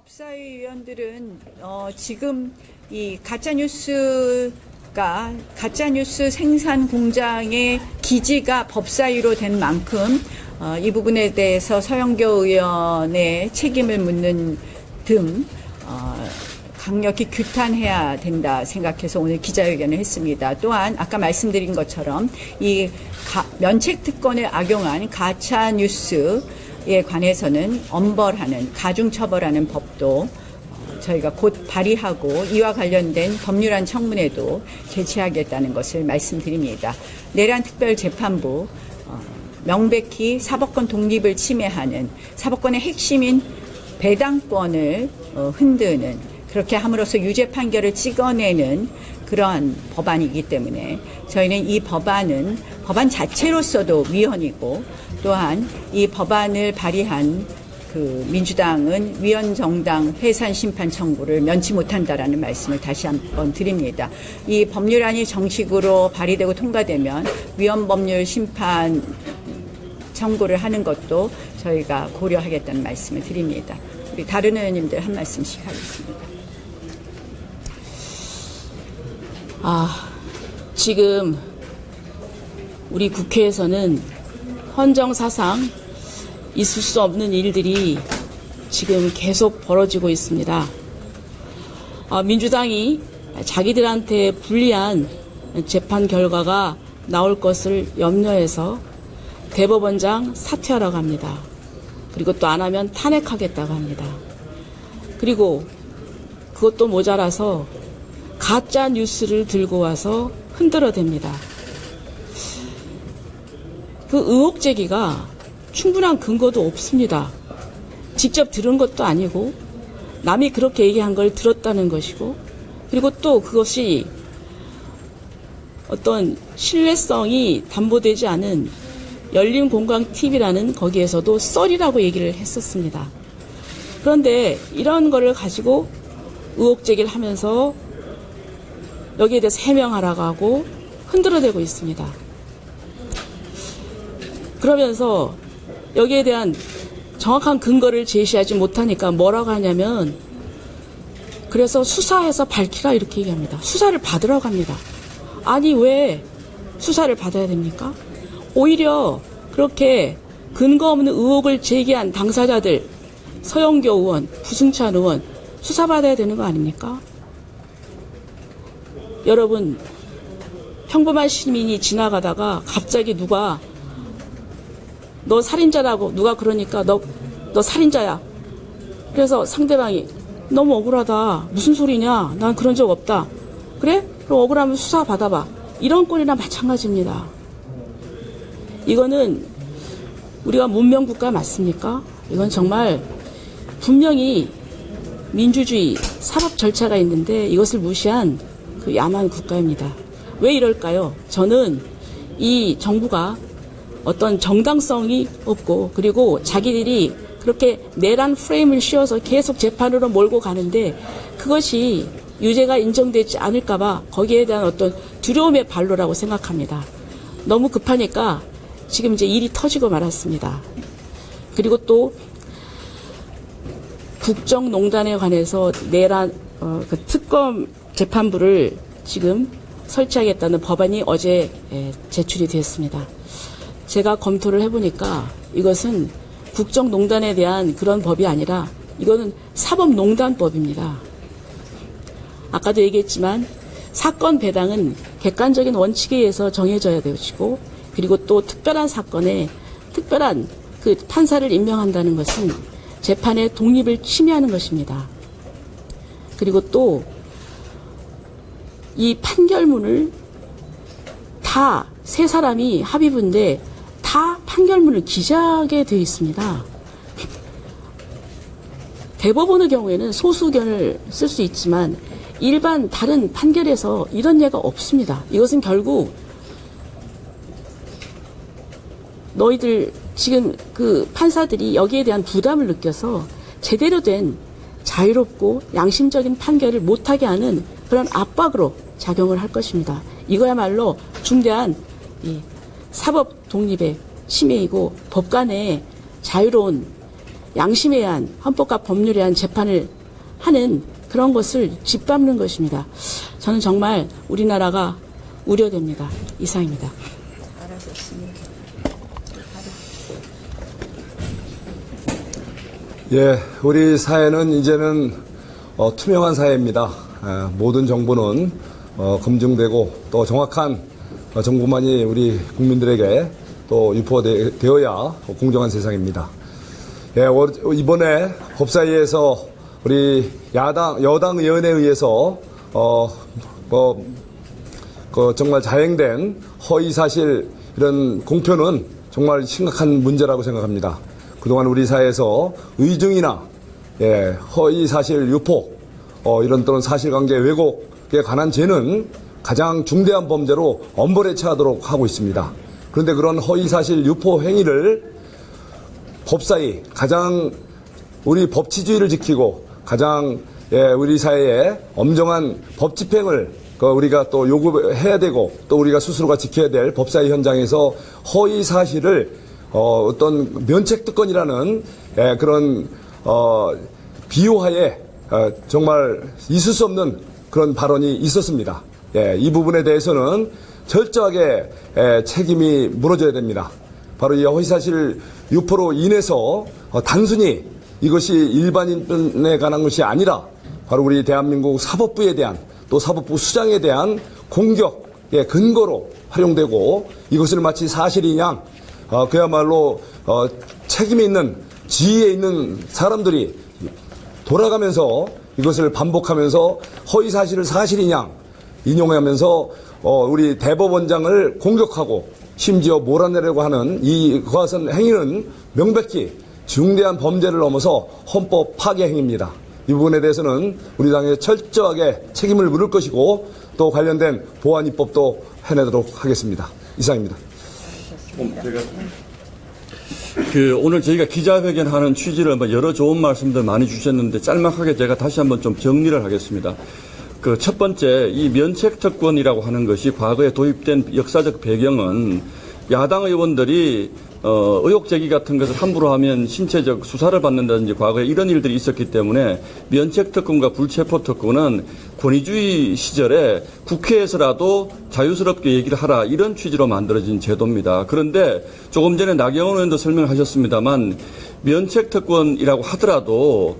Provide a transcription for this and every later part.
법사위원들은 지금 이 가짜뉴스 생산 공장의 기지가 법사위로 된 만큼 이 부분에 대해서 서영교 의원의 책임을 묻는 등 강력히 규탄해야 된다 생각해서 오늘 기자회견을 했습니다. 또한 아까 말씀드린 것처럼 이 면책 특권을 악용한 가짜 뉴스에 관해서는 엄벌하는 가중처벌하는 법도 저희가 곧 발의하고 이와 관련된 법률안 청문회도 개최하겠다는 것을 말씀드립니다. 내란 특별재판부 명백히 사법권 독립을 침해하는 사법권의 핵심인 배당권을 흔드는 그렇게 함으로써 유죄 판결을 찍어내는 그러한 법안이기 때문에 저희는 이 법안 자체로서도 위헌이고 또한 이 법안을 발의한 민주당은 위헌정당 해산 심판 청구를 면치 못한다라는 말씀을 다시 한번 드립니다. 이 법률안이 정식으로 발의되고 통과되면 위헌법률 심판 청구를 하는 것도 저희가 고려하겠다는 말씀을 드립니다. 우리 다른 의원님들 한 말씀씩 하겠습니다. 지금 우리 국회에서는 헌정사상 있을 수 없는 일들이 지금 계속 벌어지고 있습니다. 민주당이 자기들한테 불리한 재판 결과가 나올 것을 염려해서 대법원장 사퇴하라고 합니다. 그리고 또 안 하면 탄핵하겠다고 합니다. 그리고 그것도 모자라서 가짜 뉴스를 들고 와서 흔들어댑니다. 그 의혹 제기가 충분한 근거도 없습니다. 직접 들은 것도 아니고 남이 그렇게 얘기한 걸 들었다는 것이고 그리고 또 그것이 어떤 신뢰성이 담보되지 않은 열린공강TV라는 거기에서도 썰이라고 얘기를 했었습니다. 그런데 이런 거를 가지고 의혹 제기를 하면서 여기에 대해서 해명하라고 하고 흔들어대고 있습니다. 그러면서 여기에 대한 정확한 근거를 제시하지 못하니까 뭐라고 하냐면 그래서 수사해서 밝히라 이렇게 얘기합니다. 수사를 받으라고 합니다. 아니 왜 수사를 받아야 됩니까? 오히려 그렇게 근거 없는 의혹을 제기한 당사자들 서영교 의원, 부승찬 의원 수사받아야 되는 거 아닙니까? 여러분 평범한 시민이 지나가다가 갑자기 누가 너 살인자라고 누가 그러니까 너 살인자야. 그래서 상대방이 너무 억울하다. 무슨 소리냐. 난 그런 적 없다. 그래? 그럼 억울하면 수사 받아봐. 이런 꼴이나 마찬가지입니다. 이거는 우리가 문명국가 맞습니까? 이건 정말 분명히 민주주의 사법 절차가 있는데 이것을 무시한 그 야만 국가입니다. 왜 이럴까요? 저는 이 정부가 어떤 정당성이 없고 그리고 자기들이 그렇게 내란 프레임을 씌워서 계속 재판으로 몰고 가는데 그것이 유죄가 인정되지 않을까 봐 거기에 대한 어떤 두려움의 발로라고 생각합니다. 너무 급하니까 지금 이제 일이 터지고 말았습니다. 그리고 또 국정농단에 관해서 내란 그 특검 재판부를 지금 설치하겠다는 법안이 어제 제출이 되었습니다. 제가 검토를 해보니까 이것은 국정농단에 대한 그런 법이 아니라 이거는 사법농단법입니다. 아까도 얘기했지만 사건 배당은 객관적인 원칙에 의해서 정해져야 되고 그리고 또 특별한 사건에 특별한 그 판사를 임명한다는 것은 재판의 독립을 침해하는 것입니다. 그리고 또 이 판결문을 다 세 사람이 합의부인데 다 판결문을 기재하게 되어 있습니다. 대법원의 경우에는 소수 의견을 쓸 수 있지만 일반 다른 판결에서 이런 예가 없습니다. 이것은 결국 너희들 지금 그 판사들이 여기에 대한 부담을 느껴서 제대로 된 자유롭고 양심적인 판결을 못하게 하는 그런 압박으로 작용을 할 것입니다. 이거야말로 중대한 이 사법 독립의 침해이고 법관의 자유로운 양심에 의한 헌법과 법률에 의한 재판을 하는 그런 것을 짓밟는 것입니다. 저는 정말 우리나라가 우려됩니다. 이상입니다. 예, 우리 사회는 이제는 투명한 사회입니다. 모든 정보는 검증되고 또 정확한 정보만이 우리 국민들에게 또 유포되어야 공정한 세상입니다. 예, 이번에 법사위에서 우리 여당 의원에 의해서 정말 자행된 허위 사실 이런 공표는 정말 심각한 문제라고 생각합니다. 그동안 우리 사회에서 의증이나 허위 사실 유포 이런 또는 사실관계 왜곡에 관한 죄는 가장 중대한 범죄로 엄벌에 처하도록 하고 있습니다. 그런데 그런 허위 사실 유포 행위를 법사위 가장 우리 법치주의를 지키고 가장 우리 사회에 엄정한 법 집행을 우리가 또 요구해야 되고 또 우리가 스스로가 지켜야 될 법사위 현장에서 허위 사실을 어떤 면책특권이라는 그런 비호하에 정말 있을 수 없는 그런 발언이 있었습니다. 이 부분에 대해서는 철저하게 책임이 물어져야 됩니다. 바로 이 허위사실 유포로 인해서 단순히 이것이 일반인에 관한 것이 아니라 바로 우리 대한민국 사법부에 대한 또 사법부 수장에 대한 공격의 근거로 활용되고 이것을 마치 사실이냐 그야말로 책임이 있는 지위에 있는 사람들이 돌아가면서 이것을 반복하면서 허위 사실을 사실이냐 인용하면서 우리 대법원장을 공격하고 심지어 몰아내려고 하는 이 거선 행위는 명백히 중대한 범죄를 넘어서 헌법 파괴 행위입니다. 이 부분에 대해서는 우리 당에 철저하게 책임을 물을 것이고 또 관련된 보안 입법도 해내도록 하겠습니다. 이상입니다. 오늘 저희가 기자회견하는 취지를 여러 좋은 말씀들 많이 주셨는데 짤막하게 제가 다시 한번 좀 정리를 하겠습니다. 첫 번째, 이 면책특권이라고 하는 것이 과거에 도입된 역사적 배경은 야당 의원들이 의혹 제기 같은 것을 함부로 하면 신체적 수사를 받는다든지 과거에 이런 일들이 있었기 때문에 면책특권과 불체포특권은 권위주의 시절에 국회에서라도 자유스럽게 얘기를 하라 이런 취지로 만들어진 제도입니다. 그런데 조금 전에 나경원 의원도 설명하셨습니다만 면책특권이라고 하더라도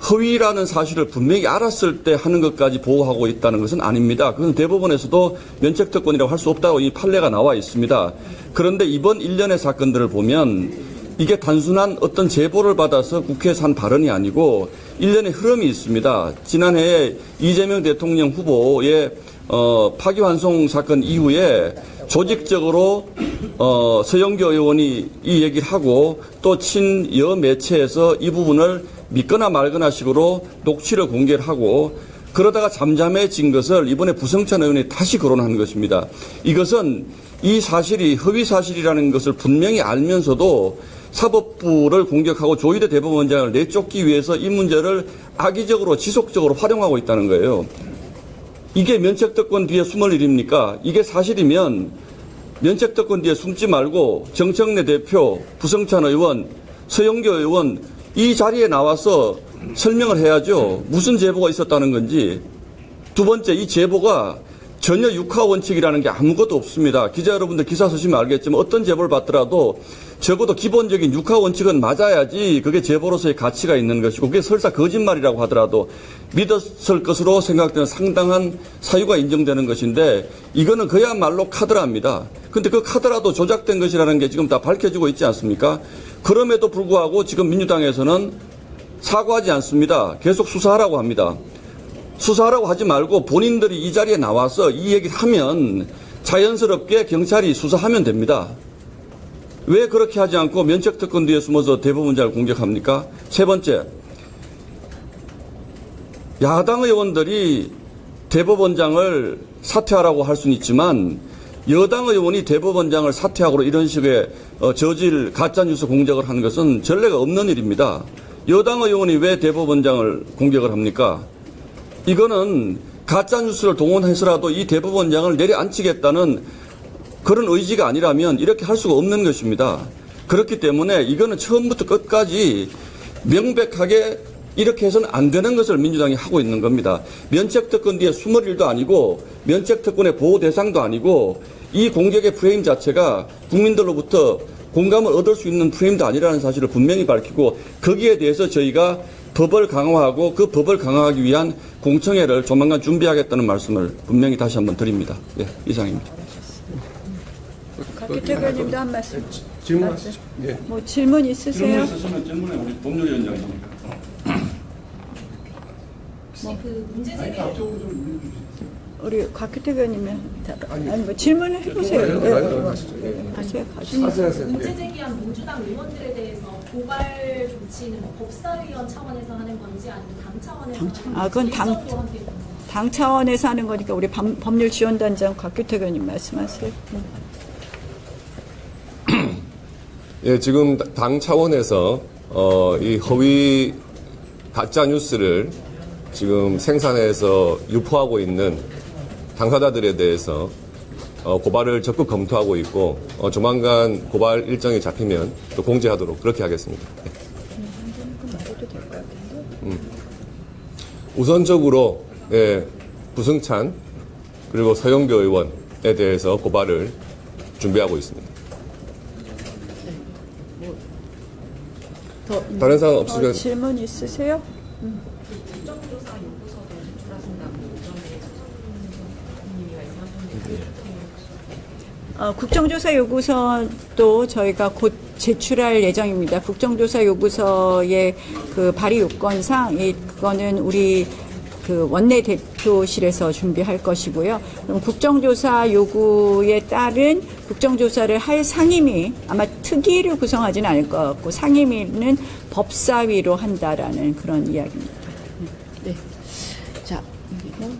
허위라는 사실을 분명히 알았을 때 하는 것까지 보호하고 있다는 것은 아닙니다. 그건 대법원에서도 면책특권이라고 할 수 없다고 이 판례가 나와 있습니다. 그런데 이번 일련의 사건들을 보면 이게 단순한 어떤 제보를 받아서 국회에서 한 발언이 아니고 일련의 흐름이 있습니다. 지난해에 이재명 대통령 후보의 파기환송 사건 이후에 조직적으로 서영교 의원이 이 얘기를 하고 또 친여 매체에서 이 부분을 믿거나 말거나 식으로 녹취를 공개를 하고 그러다가 잠잠해진 것을 이번에 부성찬 의원이 다시 거론한 것입니다. 이것은 이 사실이 허위 사실이라는 것을 분명히 알면서도 사법부를 공격하고 조희대 대법원장을 내쫓기 위해서 이 문제를 악의적으로 지속적으로 활용하고 있다는 거예요. 이게 면책특권 뒤에 숨을 일입니까? 이게 사실이면 면책특권 뒤에 숨지 말고 정청래 대표, 부성찬 의원, 서영교 의원 이 자리에 나와서 설명을 해야죠. 무슨 제보가 있었다는 건지. 두 번째, 이 제보가 전혀 육하 원칙이라는 게 아무것도 없습니다. 기자 여러분들 기사 쓰시면 알겠지만 어떤 제보를 받더라도 적어도 기본적인 육하 원칙은 맞아야지 그게 제보로서의 가치가 있는 것이고 그게 설사 거짓말이라고 하더라도 믿었을 것으로 생각되는 상당한 사유가 인정되는 것인데 이거는 그야말로 카드랍니다. 그런데 그 카드라도 조작된 것이라는 게 지금 다 밝혀지고 있지 않습니까? 그럼에도 불구하고 지금 민주당에서는 사과하지 않습니다. 계속 수사하라고 합니다. 수사하라고 하지 말고 본인들이 이 자리에 나와서 이 얘기를 하면 자연스럽게 경찰이 수사하면 됩니다. 왜 그렇게 하지 않고 면책특권 뒤에 숨어서 대법원장을 공격합니까? 세 번째, 야당 의원들이 대법원장을 사퇴하라고 할 수는 있지만 여당 의원이 대법원장을 사퇴하고 이런 식의 저질 가짜뉴스 공작을 하는 것은 전례가 없는 일입니다. 여당 의원이 왜 대법원장을 공격을 합니까? 이거는 가짜뉴스를 동원해서라도 이 대법원장을 내려앉히겠다는 그런 의지가 아니라면 이렇게 할 수가 없는 것입니다. 그렇기 때문에 이거는 처음부터 끝까지 명백하게 이렇게 해서는 안 되는 것을 민주당이 하고 있는 겁니다. 면책특권 뒤에 숨을 일도 아니고 면책특권의 보호 대상도 아니고 이 공격의 프레임 자체가 국민들로부터 공감을 얻을 수 있는 프레임도 아니라는 사실을 분명히 밝히고 거기에 대해서 저희가 법을 강화하고 그 법을 강화하기 위한 공청회를 조만간 준비하겠다는 말씀을 분명히 다시 한번 드립니다. 예, 이상입니다. 박규태 의원님도 한 말씀. 질문하시죠. 예. 뭐 질문 있으세요? 있으시면 질문에 우리 법률위원장이니까. 그 문제 제기 우리 곽규태 의원님이 아니 뭐 질문을 해보세요. 하세요. 문제 제기한 민주당 의원들에 대해서 고발 조치는 뭐 법사위원 차원에서 하는 건지 아니면 당 차원에서 하는 건지 아, 그건 당 차원에서 하는 거니까 우리 법률지원단장 곽규태 의원님 말씀하세요. 예, 지금 당 차원에서 이 허위 가짜 뉴스를 지금 생산해서 유포하고 있는 당사자들에 대해서 고발을 적극 검토하고 있고 조만간 고발 일정이 잡히면 또 공지하도록 그렇게 하겠습니다. 우선적으로 예, 부승찬 그리고 서영교 의원에 대해서 고발을 준비하고 있습니다. 다른 사항 없으면 질문 있으세요? 국정조사 요구서도 저희가 곧 제출할 예정입니다. 국정조사 요구서의 그 발의 요건상 그거는 우리 그 원내 대표실에서 준비할 것이고요. 그럼 국정조사 요구에 따른 국정조사를 할 상임위 아마 특위를 구성하지는 않을 것 같고 상임위는 법사위로 한다라는 그런 이야기입니다. 네. 자,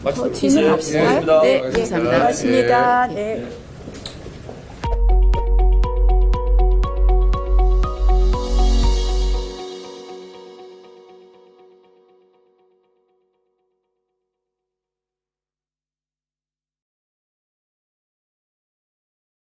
더 질문 없을까요? 네, 감사합니다. 고맙습니다. 네.